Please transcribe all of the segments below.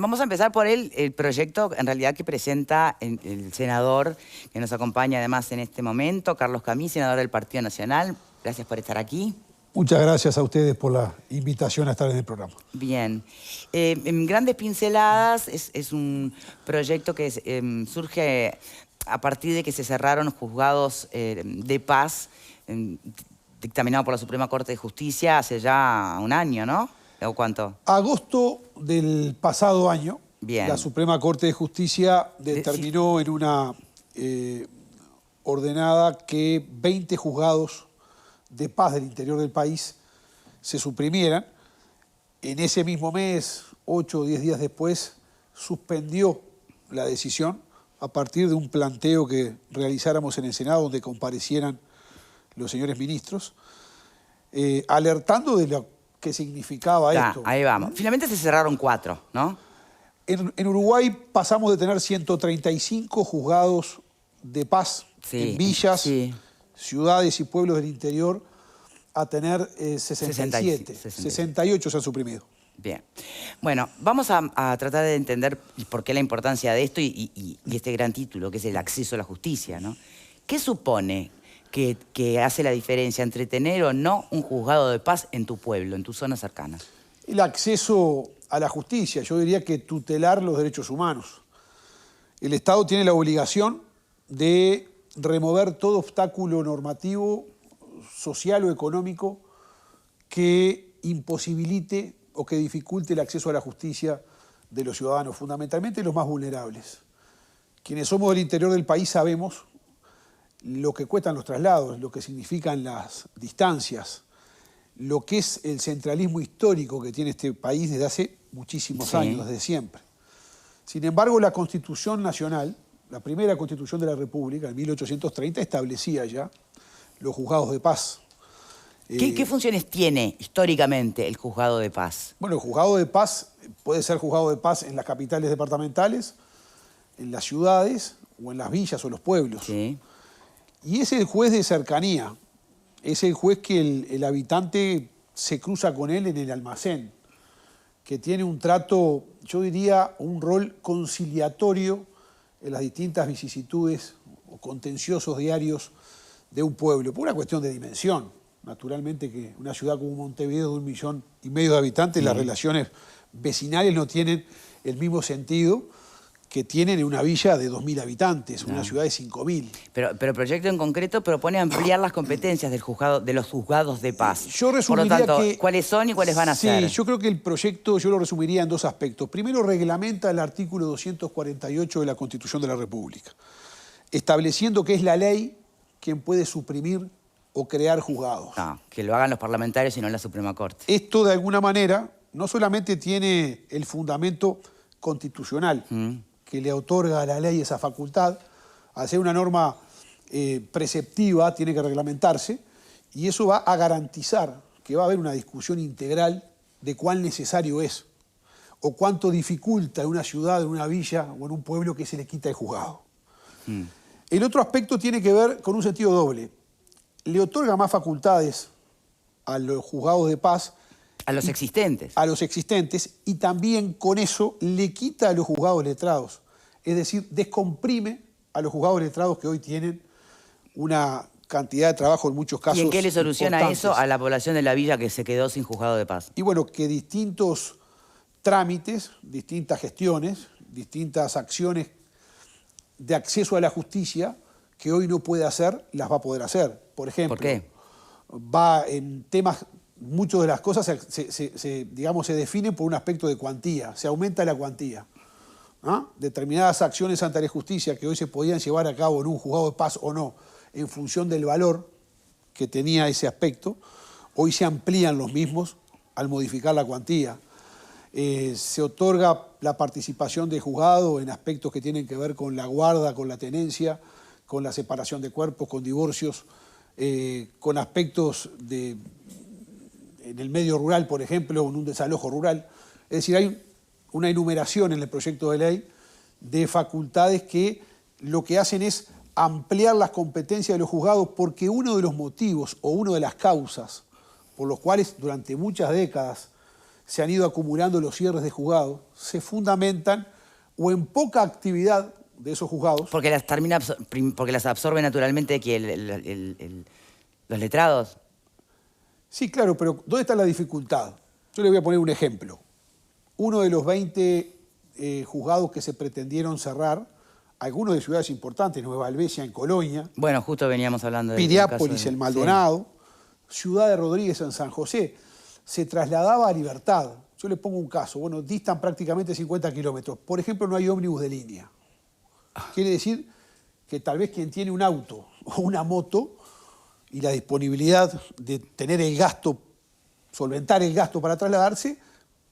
Vamos a empezar por el proyecto, en realidad, que presenta el senador que nos acompaña además en este momento, Carlos Camí, senador del Partido Nacional. Gracias por estar aquí. Muchas gracias a ustedes por la invitación a estar en el programa. Bien. En grandes pinceladas, es un proyecto que surge a partir de que se cerraron juzgados de paz dictaminado por la Suprema Corte de Justicia hace ya un año, ¿no? ¿O cuánto? Agosto del pasado año, Bien. La Suprema Corte de Justicia determinó en una ordenada que 20 juzgados de paz del interior del país se suprimieran. En ese mismo mes, 8 o 10 días después, suspendió la decisión a partir de un planteo que realizáramos en el Senado, donde comparecieran los señores ministros, alertando de lo que significaba esto. Ahí vamos. Finalmente se cerraron 4, ¿no? En Uruguay pasamos de tener 135 juzgados de paz en villas, ciudades y pueblos del interior a tener 67. 68 se han suprimido. Bien. Bueno, vamos a tratar de entender por qué la importancia de esto y este gran título, que es el acceso a la justicia, ¿no? ¿Qué supone que hace la diferencia entre tener o no un juzgado de paz en tu pueblo, en tu zona cercana? El acceso a la justicia, yo diría que tutelar los derechos humanos. El Estado tiene la obligación de remover todo obstáculo normativo, social o económico que imposibilite o que dificulte el acceso a la justicia de los ciudadanos, fundamentalmente los más vulnerables. Quienes somos del interior del país sabemos lo que cuestan los traslados, lo que significan las distancias, lo que es el centralismo histórico que tiene este país desde hace muchísimos años, desde siempre. Sin embargo, la Constitución Nacional, la primera Constitución de la República, en 1830, establecía ya los juzgados de paz. ¿Qué funciones tiene históricamente el juzgado de paz? Bueno, el juzgado de paz puede ser juzgado de paz en las capitales departamentales, en las ciudades o en las villas o los pueblos. Sí. Y es el juez de cercanía, es el juez que el habitante se cruza con él en el almacén, que tiene un trato, yo diría, un rol conciliatorio en las distintas vicisitudes o contenciosos diarios de un pueblo, por una cuestión de dimensión. Naturalmente que una ciudad como Montevideo de 1,5 millones de habitantes, las relaciones vecinales no tienen el mismo sentido que tienen en una villa de 2.000 habitantes, una ciudad de 5.000. Pero el proyecto en concreto propone ampliar las competencias de los juzgados de paz. Yo resumiría Por lo tanto, que, ¿cuáles son y cuáles van a ser? Sí, yo creo que el proyecto yo lo resumiría en 2 aspectos. Primero, reglamenta el artículo 248 de la Constitución de la República, estableciendo que es la ley quien puede suprimir o crear juzgados. No, que lo hagan los parlamentarios y no la Suprema Corte. Esto, de alguna manera, no solamente tiene el fundamento constitucional que le otorga a la ley esa facultad, al ser una norma preceptiva, tiene que reglamentarse, y eso va a garantizar que va a haber una discusión integral de cuán necesario es, o cuánto dificulta en una ciudad, en una villa o en un pueblo que se le quita el juzgado. El otro aspecto tiene que ver con un sentido doble. Le otorga más facultades a los juzgados de paz. A los existentes. A los existentes, y también con eso le quita a los juzgados letrados. Es decir, descomprime a los juzgados letrados que hoy tienen una cantidad de trabajo en muchos casos. ¿Y en qué le soluciona importantes. eso a la población de la villa que se quedó sin juzgado de paz? Y bueno, que distintos trámites, distintas gestiones, distintas acciones de acceso a la justicia que hoy no puede hacer, las va a poder hacer. Por ejemplo, ¿por qué? Va en temas, muchas de las cosas digamos, se definen por un aspecto de cuantía, se aumenta la cuantía. ¿Ah? Determinadas acciones ante la justicia que hoy se podían llevar a cabo en un juzgado de paz o no, en función del valor que tenía ese aspecto, hoy se amplían los mismos al modificar la cuantía. Se otorga la participación del juzgado en aspectos que tienen que ver con la guarda, con la tenencia, con la separación de cuerpos, con divorcios, con aspectos en el medio rural, por ejemplo, en un desalojo rural. Es decir, hay una enumeración en el proyecto de ley de facultades que lo que hacen es ampliar las competencias de los juzgados, porque uno de los motivos o una de las causas por los cuales durante muchas décadas se han ido acumulando los cierres de juzgados, se fundamentan o en poca actividad de esos juzgados. Porque porque las absorbe naturalmente los letrados. Sí, claro, pero ¿dónde está la dificultad? Yo le voy a poner un ejemplo. Uno de los 20 juzgados que se pretendieron cerrar, algunos de ciudades importantes, Nueva Albesia en Colonia, Bueno, justo veníamos hablando de Piriápolis en Maldonado, Ciudad de Rodríguez en San José, se trasladaba a Libertad. Yo le pongo un caso, bueno, distan prácticamente 50 kilómetros. Por ejemplo, no hay ómnibus de línea. Quiere decir que tal vez quien tiene un auto o una moto y la disponibilidad de tener el gasto, solventar el gasto para trasladarse,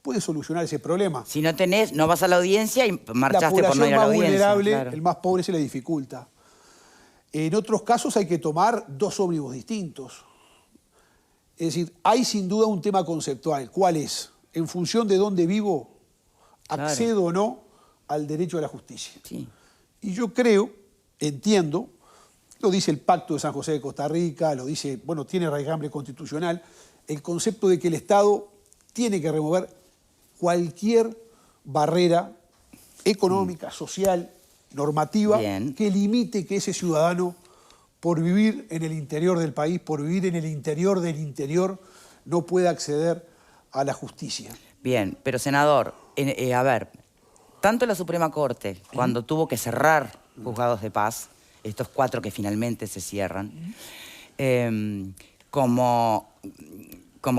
puede solucionar ese problema. Si no tenés, no vas a la audiencia y marchaste por no ir a la audiencia. La población más vulnerable, claro. el más pobre, se le dificulta. En otros casos hay que tomar 2 ómnibus distintos. Es decir, hay sin duda un tema conceptual. ¿Cuál es? En función de dónde vivo, accedo o no al derecho a la justicia. Sí. Y yo creo, entiendo, lo dice el Pacto de San José de Costa Rica, lo dice, bueno, tiene raigambre constitucional, el concepto de que el Estado tiene que remover cualquier barrera económica, social, normativa, que limite que ese ciudadano, por vivir en el interior del país, por vivir en el interior del interior, no pueda acceder a la justicia. Bien, pero senador, a ver, tanto la Suprema Corte, cuando tuvo que cerrar juzgados de paz, estos 4 que finalmente se cierran, como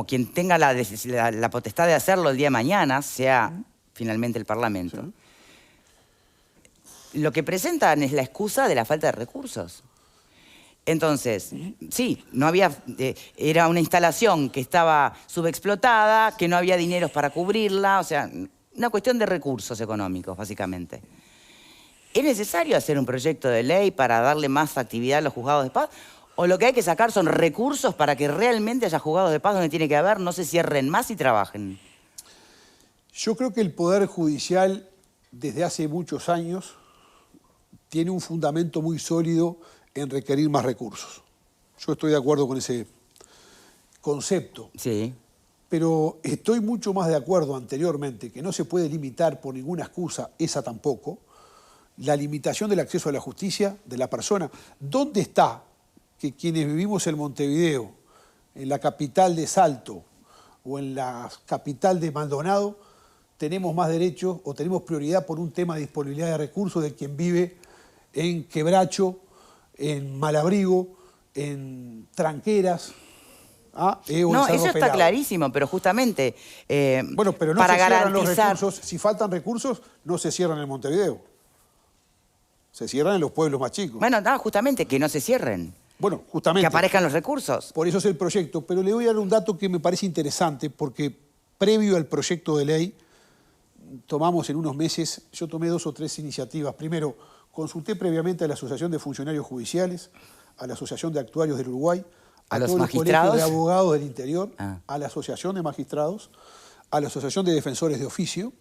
quien tenga la potestad de hacerlo el día de mañana, sea finalmente el Parlamento, lo que presentan es la excusa de la falta de recursos. Entonces, sí, no había, era una instalación que estaba subexplotada, que no había dineros para cubrirla, o sea, una cuestión de recursos económicos, básicamente. ¿Es necesario hacer un proyecto de ley para darle más actividad a los juzgados de paz? ¿O lo que hay que sacar son recursos para que realmente haya juzgados de paz donde tiene que haber, no se cierren más y trabajen? Yo creo que el Poder Judicial, desde hace muchos años, tiene un fundamento muy sólido en requerir más recursos. Yo estoy de acuerdo con ese concepto. Sí. Pero estoy mucho más de acuerdo anteriormente que no se puede limitar por ninguna excusa, esa tampoco, la limitación del acceso a la justicia de la persona. ¿Dónde está que quienes vivimos en Montevideo, en la capital de Salto o en la capital de Maldonado, tenemos más derechos o tenemos prioridad por un tema de disponibilidad de recursos de quien vive en Quebracho, en Malabrigo, en Tranqueras? No, eso está clarísimo, pero justamente bueno, pero no para se cierran garantizar... los recursos. Si faltan recursos, no se cierran en Montevideo. Se cierran en los pueblos más chicos. Bueno, no, justamente, que no se cierren. Bueno, justamente. Que aparezcan los recursos. Por eso es el proyecto. Pero le voy a dar un dato que me parece interesante, porque previo al proyecto de ley, tomamos en unos meses, yo tomé 2 o 3 iniciativas. Primero, consulté previamente a la Asociación de Funcionarios Judiciales, a la Asociación de Actuarios del Uruguay, a los todos magistrados, los colegios de abogados del interior, a la Asociación de Magistrados, a la Asociación de Defensores de Oficio.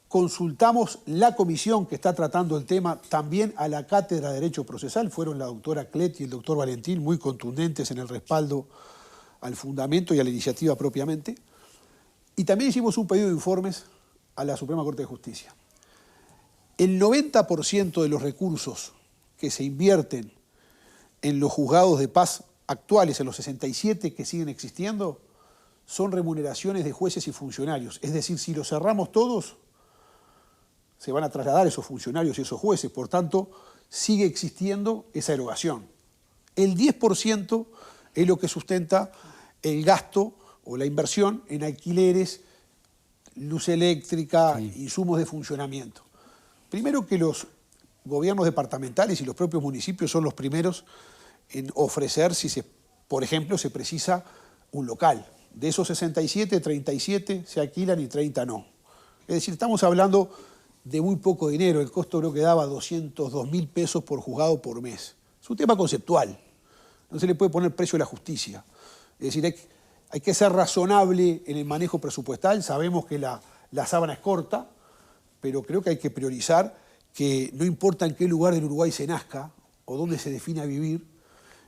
Consultamos la comisión que está tratando el tema, también a la Cátedra de Derecho Procesal. Fueron la doctora Clet y el doctor Valentín muy contundentes en el respaldo al fundamento y a la iniciativa propiamente. Y también hicimos un pedido de informes a la Suprema Corte de Justicia. El 90% de los recursos que se invierten en los juzgados de paz actuales, en los 67 que siguen existiendo, son remuneraciones de jueces y funcionarios. Es decir, si los cerramos todos, se van a trasladar esos funcionarios y esos jueces. Por tanto, sigue existiendo esa erogación. El 10% es lo que sustenta el gasto o la inversión en alquileres, luz eléctrica, insumos de funcionamiento. Primero que los gobiernos departamentales y los propios municipios son los primeros en ofrecer, si por ejemplo, se precisa un local. De esos 67, 37 se alquilan y 30 no. Es decir, estamos hablando de muy poco dinero. El costo creo que daba 202.000 pesos por juzgado por mes. Es un tema conceptual. No se le puede poner precio a la justicia. Es decir, hay que ser razonable en el manejo presupuestal. Sabemos que la sábana es corta, pero creo que hay que priorizar que no importa en qué lugar del Uruguay se nazca o dónde se defina vivir,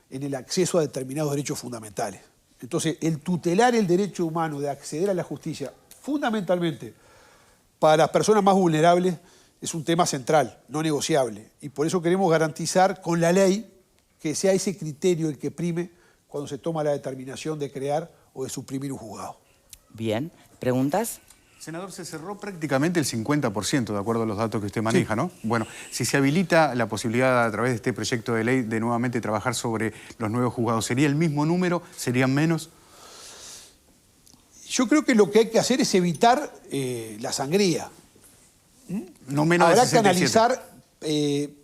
en el acceso a determinados derechos fundamentales. Entonces, el tutelar el derecho humano de acceder a la justicia, fundamentalmente para las personas más vulnerables, es un tema central, no negociable. Y por eso queremos garantizar con la ley que sea ese criterio el que prime cuando se toma la determinación de crear o de suprimir un juzgado. Bien. ¿Preguntas? Senador, se cerró prácticamente el 50%, de acuerdo a los datos que usted maneja, ¿no? Bueno, si se habilita la posibilidad a través de este proyecto de ley de nuevamente trabajar sobre los nuevos juzgados, ¿sería el mismo número? ¿Serían menos? Yo creo que lo que hay que hacer es evitar la sangría. No menos de Habrá que 67. analizar,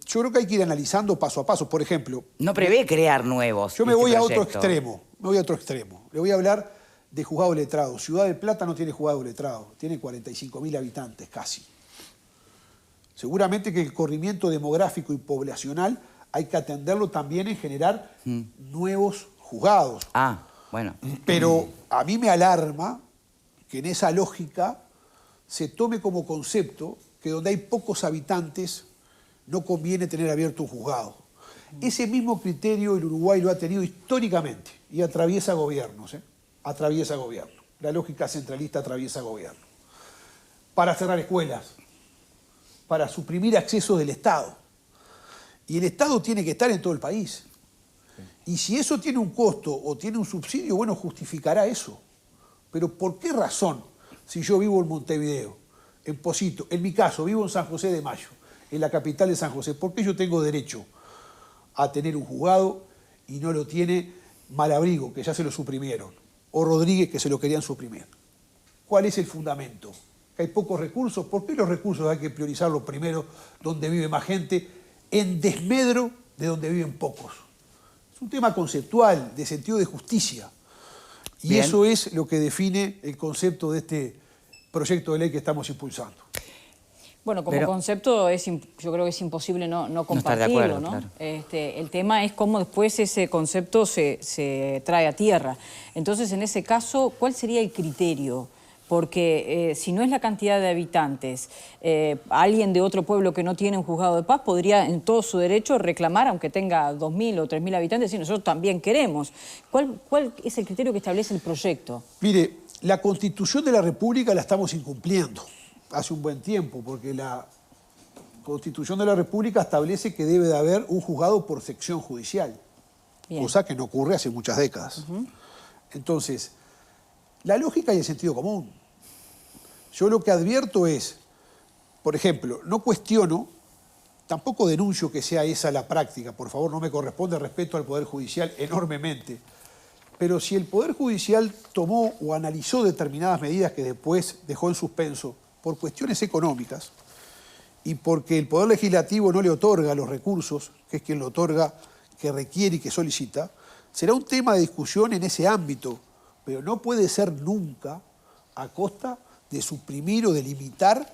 yo creo que hay que ir analizando paso a paso. Por ejemplo, No prevé crear nuevos. yo me este voy a otro proyecto. extremo, Le voy a hablar de juzgado letrado. Ciudad de Plata no tiene juzgado letrado, tiene 45.000 habitantes casi. Seguramente que el corrimiento demográfico y poblacional hay que atenderlo también en generar nuevos juzgados. Ah, bueno. Pero a mí me alarma que en esa lógica se tome como concepto que donde hay pocos habitantes no conviene tener abierto un juzgado. Ese mismo criterio el Uruguay lo ha tenido históricamente y atraviesa gobiernos, atraviesa gobiernos. La lógica centralista atraviesa gobiernos. Para cerrar escuelas, para suprimir acceso del Estado. Y el Estado tiene que estar en todo el país. Y si eso tiene un costo o tiene un subsidio, bueno, justificará eso. Pero ¿por qué razón, si yo vivo en Montevideo, en Posito, en mi caso, vivo en San José de Mayo, en la capital de San José, por qué yo tengo derecho a tener un juzgado y no lo tiene Malabrigo, que ya se lo suprimieron, o Rodríguez, que se lo querían suprimir? ¿Cuál es el fundamento? ¿Que hay pocos recursos? ¿Por qué los recursos hay que priorizarlos primero donde vive más gente, en desmedro de donde viven pocos? Es un tema conceptual, de sentido de justicia. Y Bien. eso es lo que define el concepto de este proyecto de ley que estamos impulsando. Bueno, como Pero- concepto yo creo que es imposible no estar de compartirlo, acuerdo, ¿no? claro. El tema es cómo después ese concepto se trae a tierra. Entonces, en ese caso, ¿cuál sería el criterio? Porque si no es la cantidad de habitantes, alguien de otro pueblo que no tiene un juzgado de paz podría en todo su derecho reclamar, aunque tenga 2.000 o 3.000 habitantes, y nosotros también queremos. ¿Cuál es el criterio que establece el proyecto? Mire, la Constitución de la República la estamos incumpliendo hace un buen tiempo, porque la Constitución de la República establece que debe de haber un juzgado por sección judicial, Bien. cosa que no ocurre hace muchas décadas. Entonces, la lógica y el sentido común. Yo lo que advierto es, por ejemplo, no cuestiono, tampoco denuncio que sea esa la práctica, por favor, no me corresponde, respeto al Poder Judicial enormemente, pero si el Poder Judicial tomó o analizó determinadas medidas que después dejó en suspenso por cuestiones económicas y porque el Poder Legislativo no le otorga los recursos, que es quien lo otorga, que requiere y que solicita, será un tema de discusión en ese ámbito, pero no puede ser nunca a costa de suprimir o de limitar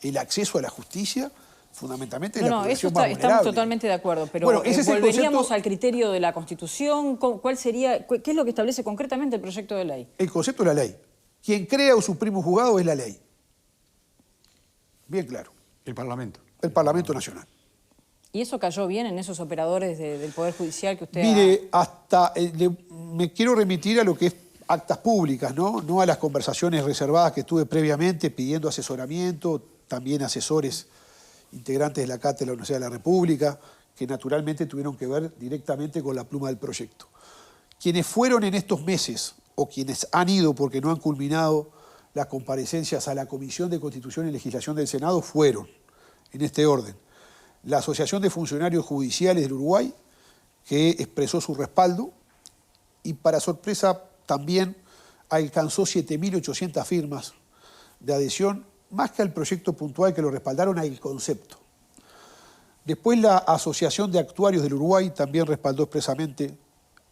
el acceso a la justicia, fundamentalmente de la No, eso población más estamos vulnerable. totalmente de acuerdo, pero Bueno, ese es el volveríamos concepto- al criterio de la Constitución. ¿Cuál sería, qué es lo que establece concretamente el proyecto de ley? El concepto de la ley. Quien crea o suprime un juzgado es la ley. Bien claro. El Parlamento. El Parlamento Nacional. ¿Y eso cayó bien en esos operadores del Poder Judicial que usted Mire, me quiero remitir a lo que es actas públicas, ¿no? No a las conversaciones reservadas que tuve previamente pidiendo asesoramiento, también asesores integrantes de la Cátedra de la Universidad de la República, que naturalmente tuvieron que ver directamente con la pluma del proyecto. Quienes fueron en estos meses, o quienes han ido porque no han culminado las comparecencias a la Comisión de Constitución y Legislación del Senado, fueron, en este orden, la Asociación de Funcionarios Judiciales del Uruguay, que expresó su respaldo, y para sorpresa también alcanzó 7.800 firmas de adhesión, más que al proyecto puntual que lo respaldaron, al concepto. Después la Asociación de Actuarios del Uruguay también respaldó expresamente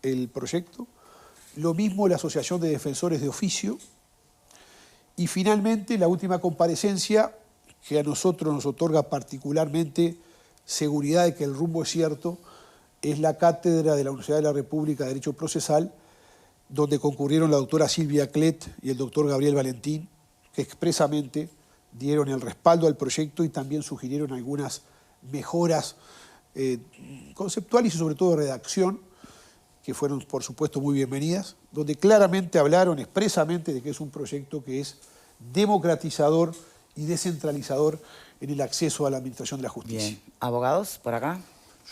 el proyecto, lo mismo la Asociación de Defensores de Oficio, y finalmente la última comparecencia, que a nosotros nos otorga particularmente seguridad de que el rumbo es cierto, es la Cátedra de la Universidad de la República de Derecho Procesal, donde concurrieron la doctora Silvia Clet y el doctor Gabriel Valentín, que expresamente dieron el respaldo al proyecto y también sugirieron algunas mejoras conceptuales y sobre todo de redacción, que fueron, por supuesto, muy bienvenidas, donde claramente hablaron expresamente de que es un proyecto que es democratizador y descentralizador en el acceso a la administración de la justicia. Bien. ¿Abogados por acá?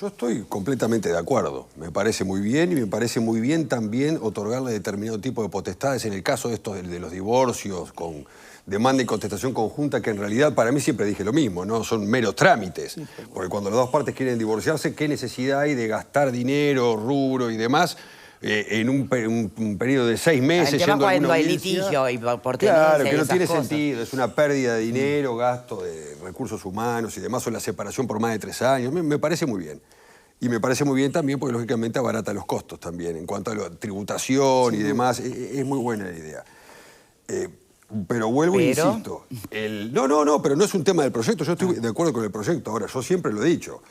Yo estoy completamente de acuerdo. Me parece muy bien y me parece muy bien también otorgarle determinado tipo de potestades en el caso de estos de los divorcios con demanda y contestación conjunta, que en realidad para mí siempre dije lo mismo, ¿no? Son meros trámites. Porque cuando las dos partes quieren divorciarse, ¿qué necesidad hay de gastar dinero, rubro y demás en un periodo de 6 meses? El tema yendo a alguna cuando hay audiencia? litigio y por tenencia Claro, y que no esas tiene cosas. sentido. Es una pérdida de dinero, gasto de recursos humanos y demás, o la separación por más de 3 años. Me parece muy bien. Y me parece muy bien también porque, lógicamente, abarata los costos también. En cuanto a la tributación y demás, es muy buena la idea. Pero vuelvo e insisto. No, pero no es un tema del proyecto. Yo estoy de acuerdo con el proyecto. Ahora, yo siempre lo he dicho.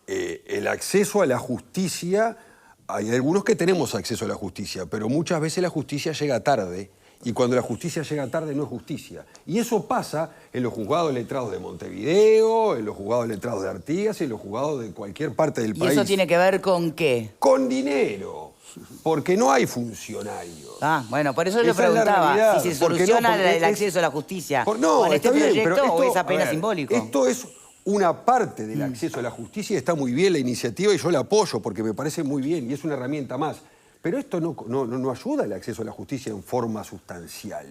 El acceso a la justicia, hay algunos que tenemos acceso a la justicia, pero muchas veces la justicia llega tarde. Y cuando la justicia llega tarde no es justicia. Y eso pasa en los juzgados letrados de Montevideo, en los juzgados letrados de Artigas y en los juzgados de cualquier parte del país. ¿Y eso tiene que ver con qué? Con dinero. Porque no hay funcionarios. Ah, bueno, por eso yo Esa es la preguntaba realidad, si se porque soluciona porque el acceso a la justicia No, con este está bien, proyecto pero o es esto, apenas a ver, simbólico. Esto es una parte del acceso a la justicia y está muy bien la iniciativa y yo la apoyo porque me parece muy bien y es una herramienta más. Pero esto no ayuda al acceso a la justicia en forma sustancial.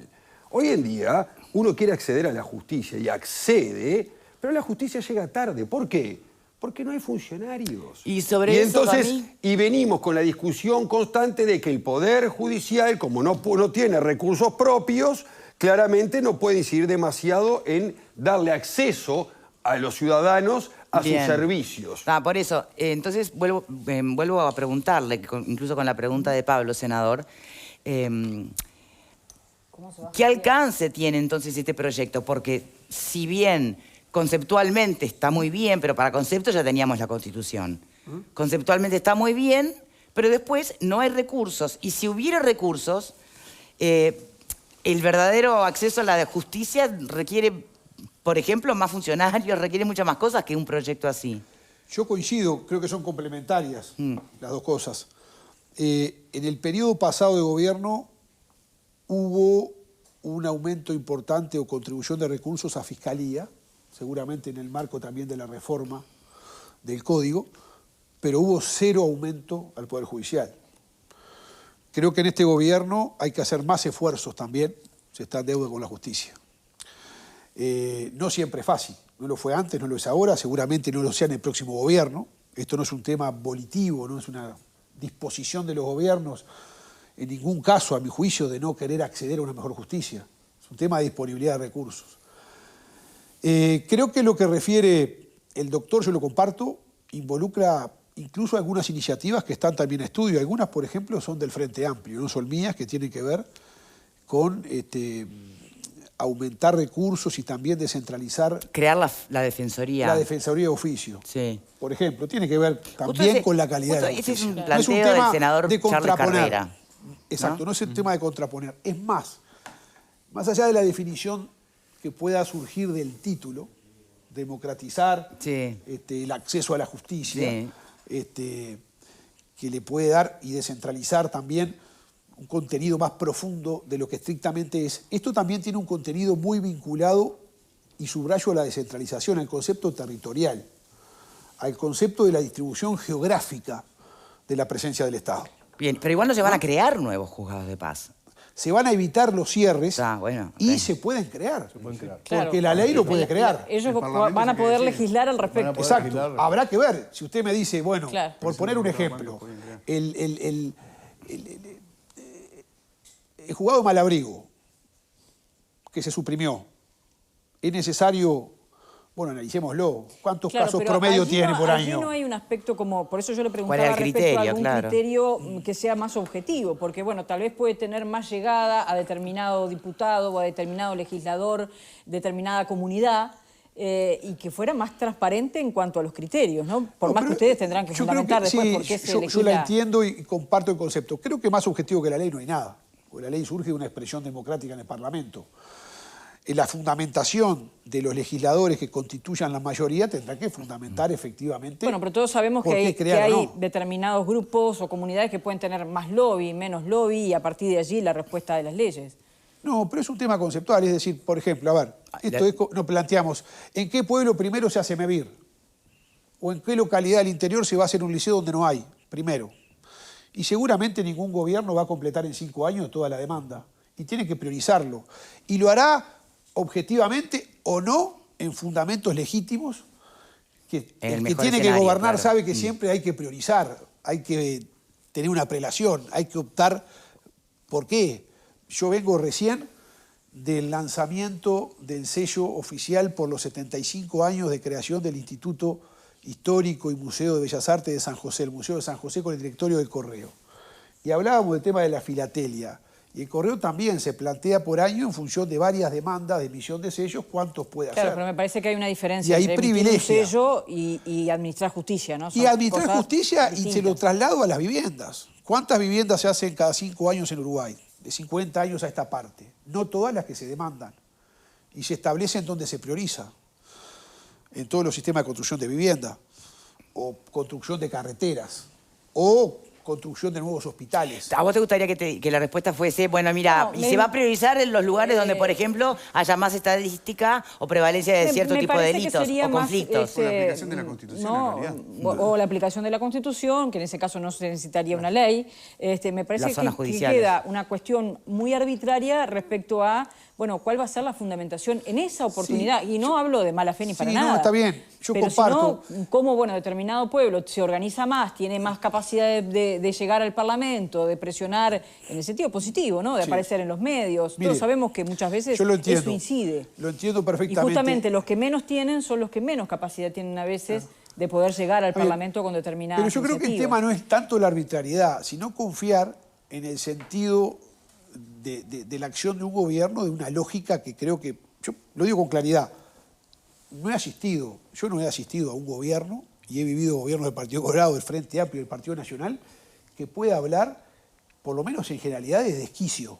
Hoy en día uno quiere acceder a la justicia y accede, pero la justicia llega tarde. ¿Por qué? Porque no hay funcionarios. Y sobre eso, entonces, Dani, y venimos con la discusión constante de que el Poder Judicial, como no tiene recursos propios, claramente no puede incidir demasiado en darle acceso a los ciudadanos a sus servicios. Por eso, entonces vuelvo a preguntarle, incluso con la pregunta de Pablo, senador, ¿qué alcance tiene entonces este proyecto? Porque si bien conceptualmente está muy bien, pero para concepto ya teníamos la Constitución. Conceptualmente está muy bien, pero después no hay recursos. Y si hubiera recursos, el verdadero acceso a la justicia requiere, por ejemplo, más funcionarios, requiere muchas más cosas que un proyecto así. Yo coincido, creo que son complementarias las dos cosas. En el periodo pasado de gobierno hubo un aumento importante o contribución de recursos a Fiscalía, seguramente en el marco también de la reforma del Código, pero hubo 0 aumento al Poder Judicial. Creo que en este gobierno hay que hacer más esfuerzos también, se está en deuda con la justicia. No siempre es fácil, no lo fue antes, no lo es ahora, seguramente no lo sea en el próximo gobierno. Esto no es un tema volitivo, no es una disposición de los gobiernos, en ningún caso, a mi juicio, de no querer acceder a una mejor justicia. Es un tema de disponibilidad de recursos. Creo que lo que refiere el doctor, yo lo comparto, involucra incluso algunas iniciativas que están también en estudio. Algunas, por ejemplo, son del Frente Amplio, no son mías, que tienen que ver con aumentar recursos y también descentralizar. Crear la Defensoría. La Defensoría de Oficio. Sí. Por ejemplo, tiene que ver también con la calidad de la justo justicia. ese es un No es planteo un tema del senador de Charles contraponer. Carrera. Exacto, no es el tema de contraponer. Es más allá de la definición que pueda surgir del título, democratizar el acceso a la justicia, que le puede dar y descentralizar también un contenido más profundo de lo que estrictamente es. Esto también tiene un contenido muy vinculado, y subrayo a la descentralización, al concepto territorial, al concepto de la distribución geográfica de la presencia del Estado. Bien, pero igual no se van a crear nuevos juzgados de paz. Se van a evitar los cierres y se pueden crear. Porque la ley lo puede crear. Ellos van a poder legislar al respecto. Exacto. Habrá que ver. Si usted me dice, bueno, por poner un ejemplo, el juzgado de Malabrigo, que se suprimió, es necesario, bueno, analicémoslo, ¿cuántos casos promedio tiene por año? Allí no hay un aspecto como, por eso yo le preguntaba respecto a algún criterio que sea más objetivo, porque bueno, tal vez puede tener más llegada a determinado diputado o a determinado legislador, determinada comunidad, y que fuera más transparente en cuanto a los criterios, ¿no? Por más que ustedes tendrán que fundamentar después por qué se legisla. Yo la entiendo y comparto el concepto. Creo que más objetivo que la ley no hay nada, porque la ley surge de una expresión democrática en el Parlamento. la fundamentación de los legisladores que constituyan la mayoría tendrá que fundamentar efectivamente. Bueno, pero todos sabemos que hay determinados grupos o comunidades que pueden tener más lobby, menos lobby, y a partir de allí la respuesta de las leyes. No, pero es un tema conceptual. Es decir, por ejemplo, a ver, nos planteamos, ¿en qué pueblo primero se hace MEVIR? ¿O en qué localidad del interior se va a hacer un liceo donde no hay? Primero. Y seguramente ningún gobierno va a completar en 5 años toda la demanda. Y tiene que priorizarlo. Y lo hará objetivamente o no en fundamentos legítimos, que el que tiene que gobernar, claro, sabe que siempre hay que priorizar, hay que tener una prelación, hay que optar. ¿Por qué? Yo vengo recién del lanzamiento del sello oficial por los 75 años de creación del Instituto Histórico y Museo de Bellas Artes de San José, el Museo de San José, con el directorio del Correo. Y hablábamos del tema de la filatelia. Y el Correo también se plantea por año en función de varias demandas de emisión de sellos, cuántos puede hacer. Claro, pero me parece que hay una diferencia entre emitir un sello y administrar justicia, ¿no? Y administrar justicia distintas. Y se lo traslado a las viviendas. ¿Cuántas viviendas se hacen cada 5 años en Uruguay? De 50 años a esta parte. No todas las que se demandan. Y se establecen donde se prioriza. En todos los sistemas de construcción de vivienda, o construcción de carreteras, o construcción de nuevos hospitales. ¿A vos te gustaría que la respuesta fuese, bueno, mira, y se va a priorizar en los lugares donde, por ejemplo, haya más estadística o prevalencia de cierto tipo de delitos o conflictos? O la aplicación de la Constitución, en realidad. O la aplicación de la Constitución, que en ese caso no se necesitaría una ley. Me parece que queda una cuestión muy arbitraria respecto a, bueno, cuál va a ser la fundamentación en esa oportunidad. Sí, y no hablo de mala fe ni para nada. No, está bien, yo comparto. Sino, cómo, bueno, determinado pueblo se organiza más, tiene más capacidad de llegar al Parlamento, de presionar en el sentido positivo, ¿no? De aparecer en los medios. Mire, todos sabemos que muchas veces eso incide. Lo entiendo perfectamente. Y justamente los que menos tienen son los que menos capacidad tienen a veces de poder llegar al Parlamento con determinadas Pero yo creo que el tema no es tanto la arbitrariedad, sino confiar en el sentido de la acción de un gobierno, de una lógica que creo que, yo lo digo con claridad, yo no he asistido a un gobierno, y he vivido gobiernos del Partido Colorado, del Frente Amplio y del Partido Nacional, que pueda hablar, por lo menos en generalidades, de desquicio.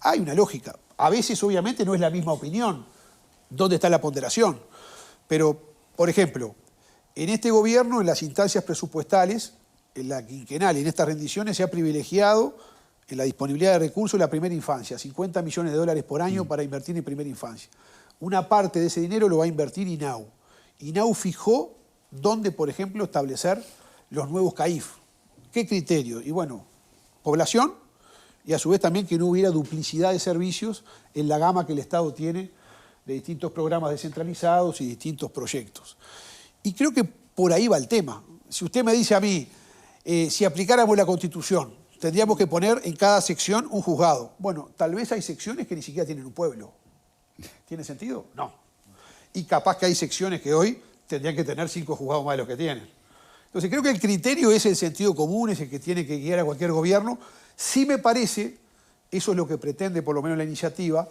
Hay una lógica. A veces, obviamente, no es la misma opinión. ¿Dónde está la ponderación? Pero, por ejemplo, en este gobierno, en las instancias presupuestales, en la quinquenal y en estas rendiciones, se ha privilegiado en la disponibilidad de recursos la primera infancia, 50 millones de dólares por año para invertir en primera infancia. Una parte de ese dinero lo va a invertir INAU. INAU fijó dónde, por ejemplo, establecer los nuevos CAIF. ¿Qué criterio? Y bueno, población, y a su vez también que no hubiera duplicidad de servicios en la gama que el Estado tiene de distintos programas descentralizados y distintos proyectos. Y creo que por ahí va el tema. Si usted me dice a mí, si aplicáramos la Constitución, tendríamos que poner en cada sección un juzgado. Bueno, tal vez hay secciones que ni siquiera tienen un pueblo. ¿Tiene sentido? No. Y capaz que hay secciones que hoy tendrían que tener 5 juzgados más de los que tienen. Entonces creo que el criterio es el sentido común, es el que tiene que guiar a cualquier gobierno. Sí me parece, eso es lo que pretende por lo menos la iniciativa,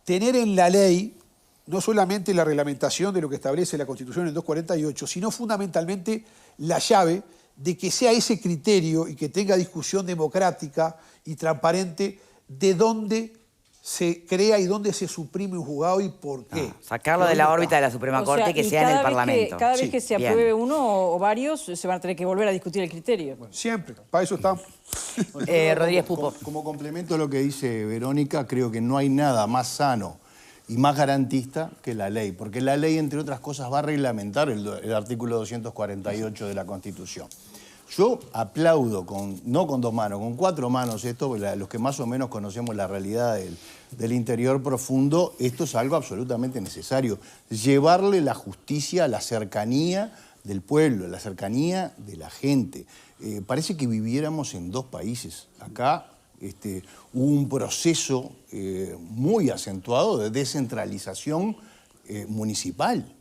tener en la ley no solamente la reglamentación de lo que establece la Constitución en el 248, sino fundamentalmente la llave de que sea ese criterio y que tenga discusión democrática y transparente de dónde se crea y dónde se suprime un juzgado y por qué. Sacarlo de la órbita de la Suprema Corte y que sea en el Parlamento. Cada vez que se apruebe uno o varios, se van a tener que volver a discutir el criterio. Bueno, siempre, para eso estamos. Rodríguez Pupo. Como complemento a lo que dice Verónica, creo que no hay nada más sano y más garantista que la ley, porque la ley, entre otras cosas, va a reglamentar el artículo 248 de la Constitución. Yo aplaudo, no con 2 manos, con 4 manos esto, los que más o menos conocemos la realidad del interior profundo, esto es algo absolutamente necesario. Llevarle la justicia a la cercanía del pueblo, a la cercanía de la gente. Parece que viviéramos en 2 países. Acá hubo un proceso muy acentuado de descentralización municipal,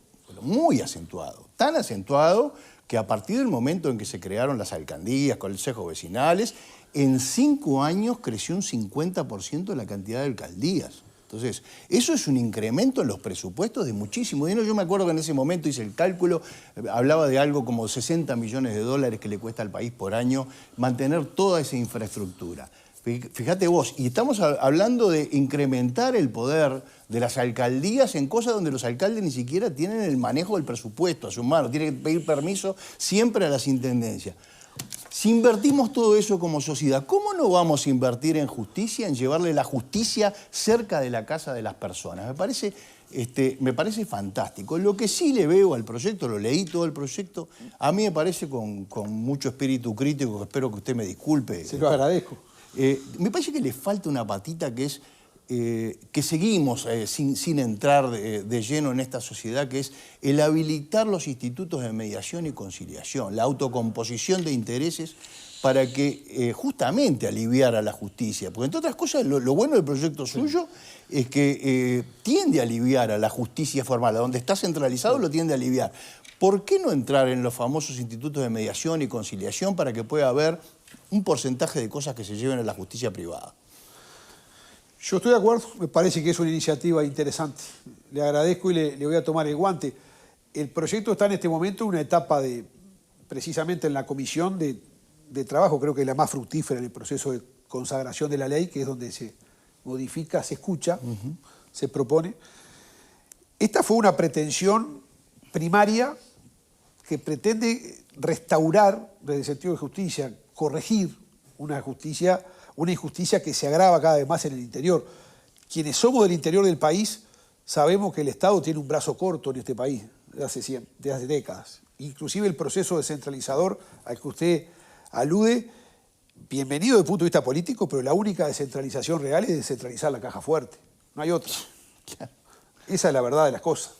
muy acentuado, tan acentuado que a partir del momento en que se crearon las alcaldías, consejos vecinales, en 5 años creció un 50% la cantidad de alcaldías. Entonces, eso es un incremento en los presupuestos de muchísimo dinero. Yo me acuerdo que en ese momento hice el cálculo, hablaba de algo como 60 millones de dólares que le cuesta al país por año mantener toda esa infraestructura. Fíjate vos, y estamos hablando de incrementar el poder de las alcaldías en cosas donde los alcaldes ni siquiera tienen el manejo del presupuesto a su mano, tienen que pedir permiso siempre a las intendencias. Si invertimos todo eso como sociedad, ¿cómo no vamos a invertir en justicia, en llevarle la justicia cerca de la casa de las personas? Me parece fantástico. Lo que sí le veo al proyecto, lo leí todo el proyecto, a mí me parece con mucho espíritu crítico, espero que usted me disculpe. Se lo agradezco. Me parece que le falta una patita que es que seguimos sin entrar de lleno en esta sociedad, que es el habilitar los institutos de mediación y conciliación, la autocomposición de intereses para que justamente aliviar a la justicia. Porque entre otras cosas, lo bueno del proyecto suyo es que tiende a aliviar a la justicia formal, a donde está centralizado lo tiende a aliviar. ¿Por qué no entrar en los famosos institutos de mediación y conciliación para que pueda haber un porcentaje de cosas que se lleven a la justicia privada? Yo estoy de acuerdo, me parece que es una iniciativa interesante. Le agradezco y le voy a tomar el guante. El proyecto está en este momento en una etapa precisamente en la comisión de trabajo, creo que es la más fructífera en el proceso de consagración de la ley, que es donde se modifica, se escucha, se propone. Esta fue una pretensión primaria que pretende restaurar, desde el sentido de justicia, corregir una injusticia que se agrava cada vez más en el interior. Quienes somos del interior del país sabemos que el Estado tiene un brazo corto en este país desde hace décadas. Inclusive el proceso descentralizador al que usted alude, bienvenido desde el punto de vista político, pero la única descentralización real es descentralizar la caja fuerte. No hay otra. Esa es la verdad de las cosas.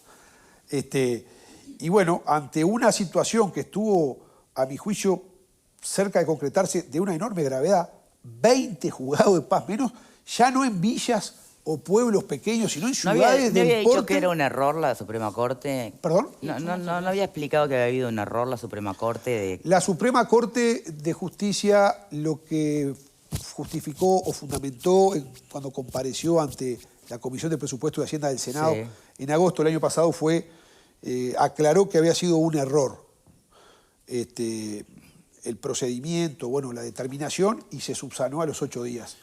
Y bueno, ante una situación que estuvo, a mi juicio, cerca de concretarse de una enorme gravedad, 20 juzgados de paz menos, ya no en villas o pueblos pequeños, sino en ciudades ¿No había del dicho porte. que era un error la Suprema Corte? ¿Perdón? No había explicado que había habido un error la Suprema Corte de... La Suprema Corte de Justicia lo que justificó o fundamentó cuando compareció ante la Comisión de Presupuesto y Hacienda del Senado en agosto del año pasado aclaró que había sido un error el procedimiento, bueno, la determinación, y se subsanó a los 8 días.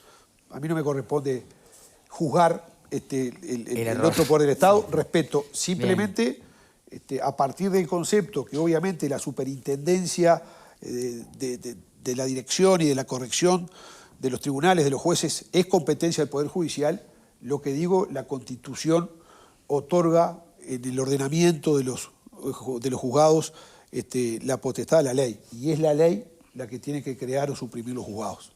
A mí no me corresponde juzgar el otro poder del Estado, respeto. Simplemente, a partir del concepto que obviamente la superintendencia de la dirección y de la corrección de los tribunales, de los jueces, es competencia del Poder Judicial, lo que digo, la Constitución otorga en el ordenamiento de los juzgados la potestad de la ley. Y es la ley la que tiene que crear o suprimir los juzgados.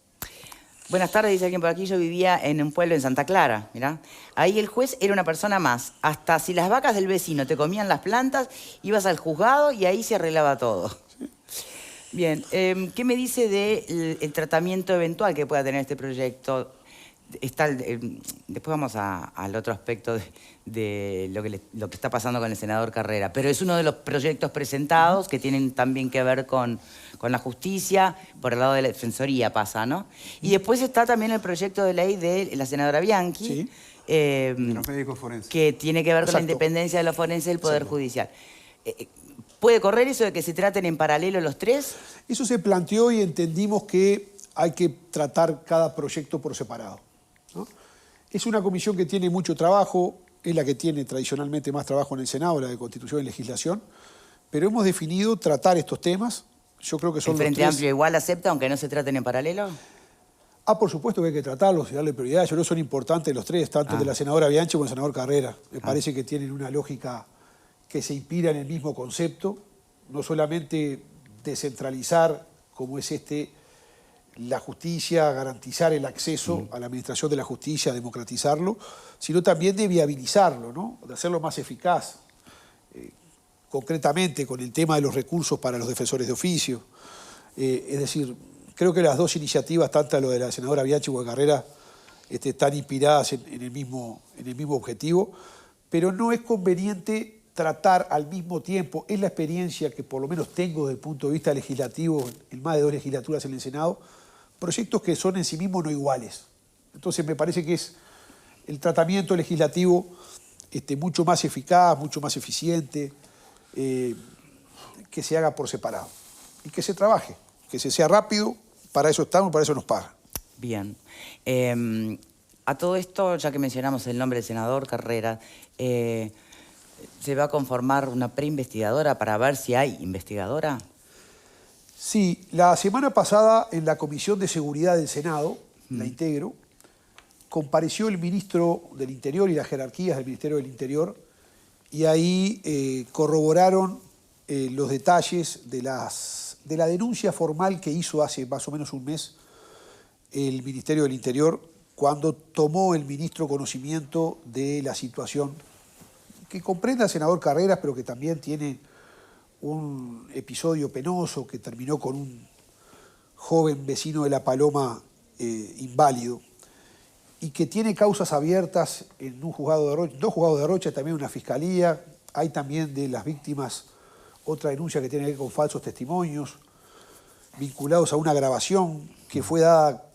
Buenas tardes, dice alguien por aquí. Yo vivía en un pueblo en Santa Clara, mirá. Ahí el juez era una persona más. Hasta si las vacas del vecino te comían las plantas, ibas al juzgado y ahí se arreglaba todo. Sí. Bien, ¿qué me dice del tratamiento eventual que pueda tener este proyecto? Después vamos al otro aspecto de lo que está pasando con el senador Carrera, pero es uno de los proyectos presentados que tienen también que ver con la justicia, por el lado de la defensoría pasa, ¿no? Y después está también el proyecto de ley de la senadora Bianchi, de los médicos forenses, que tiene que ver con la independencia de los forenses del Poder Judicial. ¿Puede correr eso de que se traten en paralelo los tres? Eso se planteó y entendimos que hay que tratar cada proyecto por separado, ¿no? Es una comisión que tiene mucho trabajo, es la que tiene tradicionalmente más trabajo en el Senado, la de Constitución y Legislación, pero hemos definido tratar estos temas. Yo creo que son ¿El los Frente tres. Amplio igual acepta, aunque no se traten en paralelo? Por supuesto que hay que tratarlos y darle prioridad. Yo creo que son importantes los tres, tanto de la senadora Bianchi como el senador Carrera. Me parece que tienen una lógica que se inspira en el mismo concepto, no solamente descentralizar, como es la justicia, garantizar el acceso a la administración de la justicia, democratizarlo, sino también de viabilizarlo, ¿no? De hacerlo más eficaz. Concretamente con el tema de los recursos para los defensores de oficio. Es decir, creo que las dos iniciativas, tanto lo de la senadora Bianchi como de Carrera, están inspiradas en el mismo objetivo, pero no es conveniente tratar al mismo tiempo, es la experiencia que por lo menos tengo desde el punto de vista legislativo, en más de 2 legislaturas en el Senado, proyectos que son en sí mismos no iguales. Entonces me parece que es el tratamiento legislativo mucho más eficaz, mucho más eficiente, que se haga por separado y que se trabaje, que se sea rápido, para eso estamos, para eso nos pagan. Bien. A todo esto, ya que mencionamos el nombre del senador Carrera, ¿se va a conformar una preinvestigadora para ver si hay investigadora? Sí, la semana pasada en la Comisión de Seguridad del Senado, la integro, compareció el ministro del Interior y las jerarquías del Ministerio del Interior y ahí corroboraron los detalles de la denuncia formal que hizo hace más o menos un mes el Ministerio del Interior cuando tomó el ministro conocimiento de la situación que comprende al senador Carreras, pero que también tiene un episodio penoso que terminó con un joven vecino de La Paloma inválido y que tiene causas abiertas en un juzgado de Rocha, 2 juzgados de Rocha, también una fiscalía. Hay también de las víctimas otra denuncia que tiene que ver con falsos testimonios vinculados a una grabación que fue dada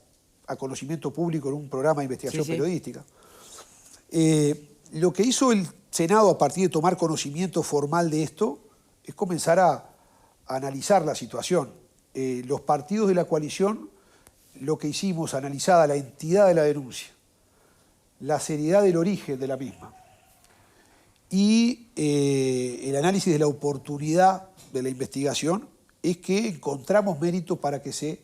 a conocimiento público en un programa de investigación periodística. Lo que hizo el Senado a partir de tomar conocimiento formal de esto es comenzar a analizar la situación. Los partidos de la coalición, lo que hicimos, analizada la entidad de la denuncia, la seriedad del origen de la misma y el análisis de la oportunidad de la investigación, es que encontramos méritos para que se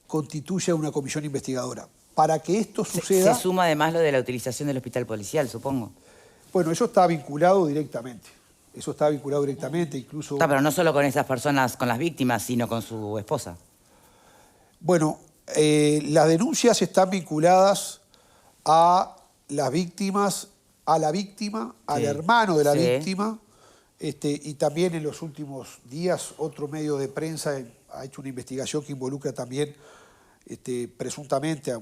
constituya una comisión investigadora. Para que esto suceda... Se suma además lo de la utilización del hospital policial, supongo. Bueno, eso está vinculado directamente. Eso está vinculado directamente, incluso... Pero no solo con esas personas, con las víctimas, sino con su esposa. Bueno, las denuncias están vinculadas a las víctimas, a la víctima, al hermano de la víctima, y también en los últimos días otro medio de prensa ha hecho una investigación que involucra también presuntamente a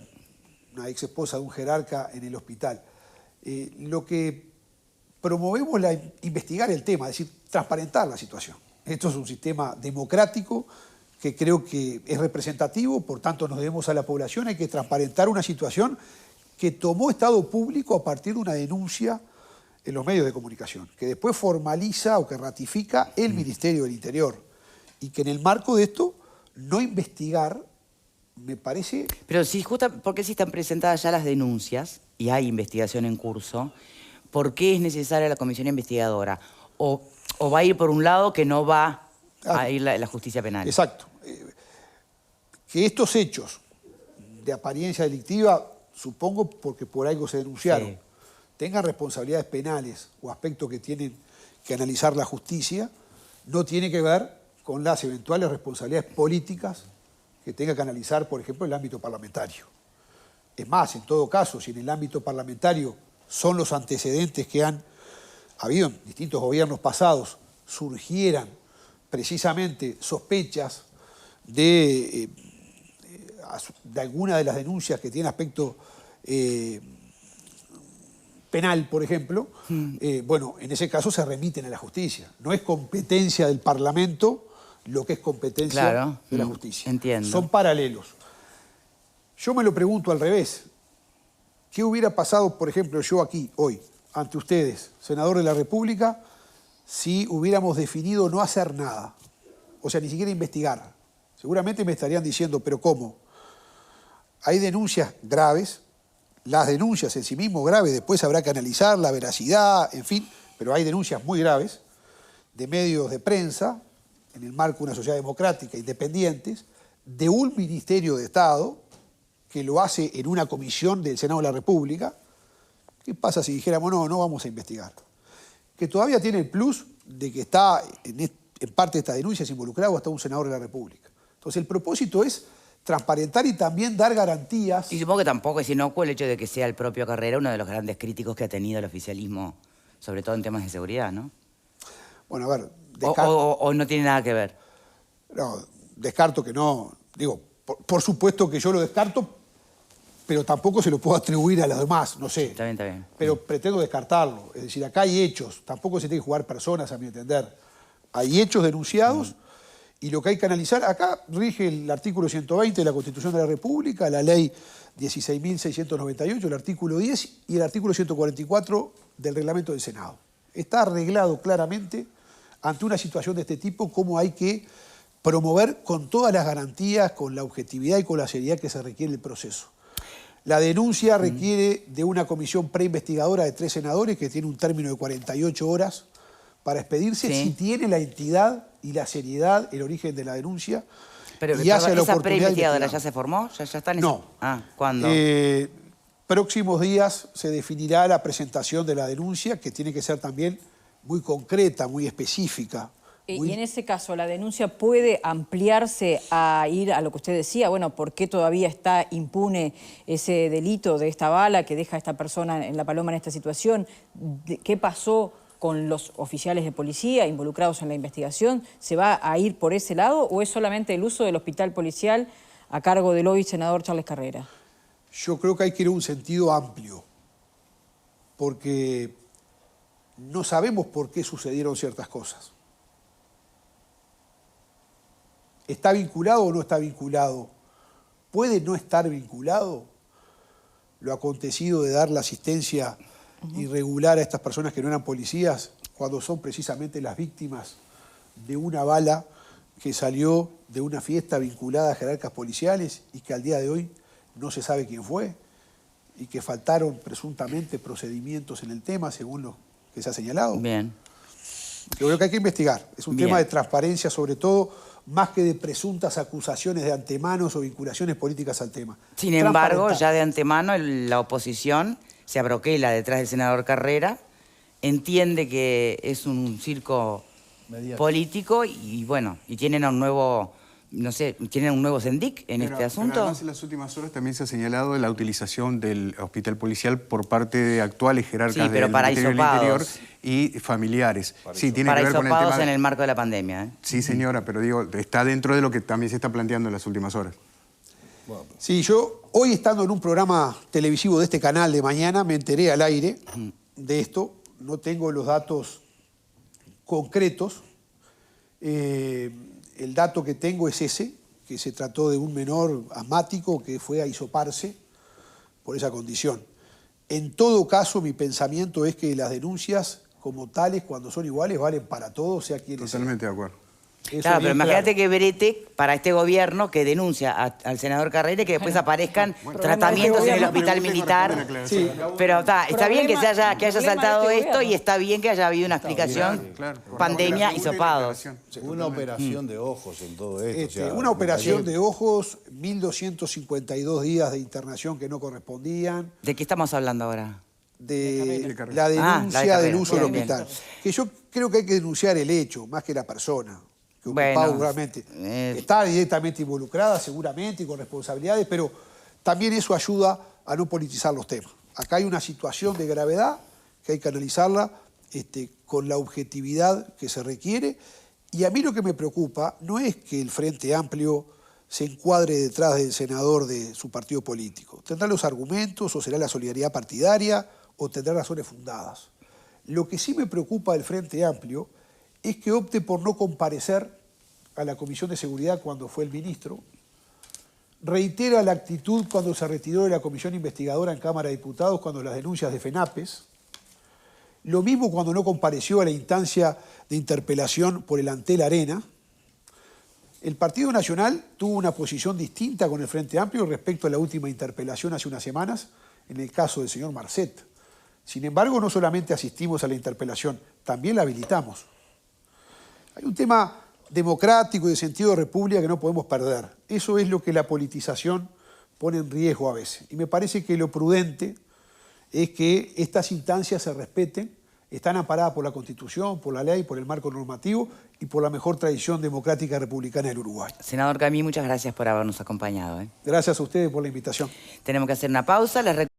una ex esposa de un jerarca en el hospital. Lo que promovemos es investigar el tema, es decir, transparentar la situación. Esto es un sistema democrático que creo que es representativo, por tanto nos debemos a la población, hay que transparentar una situación que tomó estado público a partir de una denuncia en los medios de comunicación, que después formaliza o que ratifica el Ministerio del Interior, y que en el marco de esto no investigar, me parece... Pero si ¿por qué si están presentadas ya las denuncias y hay investigación en curso, por qué es necesaria la comisión investigadora? ¿O va a ir por un lado que no va a ir la justicia penal? Exacto. Que estos hechos de apariencia delictiva, supongo porque por algo se denunciaron, tengan responsabilidades penales o aspectos que tienen que analizar la justicia, no tiene que ver con las eventuales responsabilidades políticas que tenga que analizar, por ejemplo, el ámbito parlamentario. Es más, en todo caso, si en el ámbito parlamentario son los antecedentes que han habido en distintos gobiernos pasados, surgieran precisamente sospechas de alguna de las denuncias que tienen aspecto penal, por ejemplo, bueno, en ese caso se remiten a la justicia. No es competencia del Parlamento lo que es competencia de la justicia. Entiendo. Son paralelos. Yo me lo pregunto al revés. ¿Qué hubiera pasado, por ejemplo, yo aquí, hoy, ante ustedes, senador de la República, si hubiéramos definido no hacer nada? O sea, ni siquiera investigar. Seguramente me estarían diciendo, ¿pero cómo? Hay denuncias graves, las denuncias en sí mismo graves, después habrá que analizar la veracidad, en fin, pero hay denuncias muy graves de medios de prensa, en el marco de una sociedad democrática, independientes, de un Ministerio de Estado que lo hace en una comisión del Senado de la República. ¿Qué pasa si dijéramos, no vamos a investigar? Que todavía tiene el plus de que está en parte de esta denuncia involucrado hasta un senador de la República. Entonces el propósito es transparentar y también dar garantías. Y supongo que tampoco es inocuo el hecho de que sea el propio Carrera uno de los grandes críticos que ha tenido el oficialismo, sobre todo en temas de seguridad, ¿no? Bueno, a ver... O no tiene nada que ver. No, descarto que no. Digo, por supuesto que yo lo descarto, pero tampoco se lo puedo atribuir a los demás, no sé. Está bien, está bien. Pero pretendo descartarlo. Es decir, acá hay hechos, tampoco se tiene que jugar personas, a mi entender. Hay hechos denunciados y lo que hay que analizar, acá rige el artículo 120 de la Constitución de la República, la ley 16.698, el artículo 10 y el artículo 144 del reglamento del Senado. Está arreglado claramente ante una situación de este tipo cómo hay que promover con todas las garantías, con la objetividad y con la seriedad que se requiere el proceso. La denuncia requiere de una comisión preinvestigadora de 3 senadores que tiene un término de 48 horas para expedirse si tiene la entidad y la seriedad, el origen de la denuncia. Pero y hace la ¿esa oportunidad de preinvestigadora investigar. ya se formó? ¿Ya está en No. ¿cuándo? Próximos días se definirá la presentación de la denuncia, que tiene que ser también muy concreta, muy específica. Y en ese caso, ¿la denuncia puede ampliarse a ir a lo que usted decía? Bueno, ¿por qué todavía está impune ese delito de esta bala que deja a esta persona en La Paloma en esta situación? ¿Qué pasó con los oficiales de policía involucrados en la investigación? ¿Se va a ir por ese lado o es solamente el uso del hospital policial a cargo del hoy senador Charles Carrera? Yo creo que hay que ir a un sentido amplio, porque no sabemos por qué sucedieron ciertas cosas. ¿Está vinculado o no está vinculado? ¿Puede no estar vinculado lo acontecido de dar la asistencia irregular a estas personas que no eran policías cuando son precisamente las víctimas de una bala que salió de una fiesta vinculada a jerarcas policiales y que al día de hoy no se sabe quién fue y que faltaron presuntamente procedimientos en el tema según lo que se ha señalado? Bien. Yo creo que hay que investigar. Es un tema de transparencia, sobre todo, más que de presuntas acusaciones de antemano o vinculaciones políticas al tema. Sin embargo, ya de antemano la oposición se abroquela detrás del senador Carrera, entiende que es un circo político y bueno, y tienen un nuevo, no sé, tienen un nuevo Sendic en este asunto. Pero además, en las últimas horas también se ha señalado la utilización del hospital policial por parte de actuales jerarcas del Ministerio del Interior y familiares. Sí, tiene que ver con el tema en el marco de la pandemia. ¿eh? Sí, señora, pero digo, está dentro de lo que también se está planteando en las últimas horas. Sí, yo hoy estando en un programa televisivo de este canal de mañana me enteré al aire de esto. No tengo los datos concretos. El dato que tengo es ese, que se trató de un menor asmático que fue a hisoparse por esa condición. En todo caso, mi pensamiento es que las denuncias como tales, cuando son iguales, valen para todos, sea quien sea. Totalmente de acuerdo. Eso Claro, bien pero imagínate claro. que Berete, para este gobierno, que denuncia al senador Carrera, que después aparezcan tratamientos en el hospital militar. Sí. Pero está bien que haya saltado este esto y está bien que haya habido una explicación, pandemia y sopados. Una operación de ojos en todo esto. O sea, Una operación de ojos, 1.252 días de internación que no correspondían, ¿De qué estamos hablando ahora? de Carrera. la denuncia Carrera. del uso del Bien, bien. hospital. Que yo creo que hay que denunciar el hecho, más que la persona, que Bueno, ocupaba seguramente. Está directamente involucrada, seguramente, y con responsabilidades, pero también eso ayuda a no politizar los temas. Acá hay una situación de gravedad que hay que analizarla con la objetividad que se requiere. Y a mí lo que me preocupa no es que el Frente Amplio se encuadre detrás del senador de su partido político. Tendrá los argumentos, o será la solidaridad partidaria, o tendrá razones fundadas. Lo que sí me preocupa del Frente Amplio es que opte por no comparecer a la Comisión de Seguridad cuando fue el ministro, reitera la actitud cuando se retiró de la Comisión Investigadora en Cámara de Diputados cuando las denuncias de FENAPES, lo mismo cuando no compareció a la instancia de interpelación por el Antel Arena. El Partido Nacional tuvo una posición distinta con el Frente Amplio respecto a la última interpelación hace unas semanas, en el caso del señor Marcet. Sin embargo, no solamente asistimos a la interpelación, también la habilitamos. Hay un tema democrático y de sentido de república que no podemos perder. Eso es lo que la politización pone en riesgo a veces. Y me parece que lo prudente es que estas instancias se respeten, están amparadas por la Constitución, por la ley, por el marco normativo y por la mejor tradición democrática republicana del Uruguay. Senador Camí, muchas gracias por habernos acompañado. Gracias a ustedes por la invitación. Tenemos que hacer una pausa.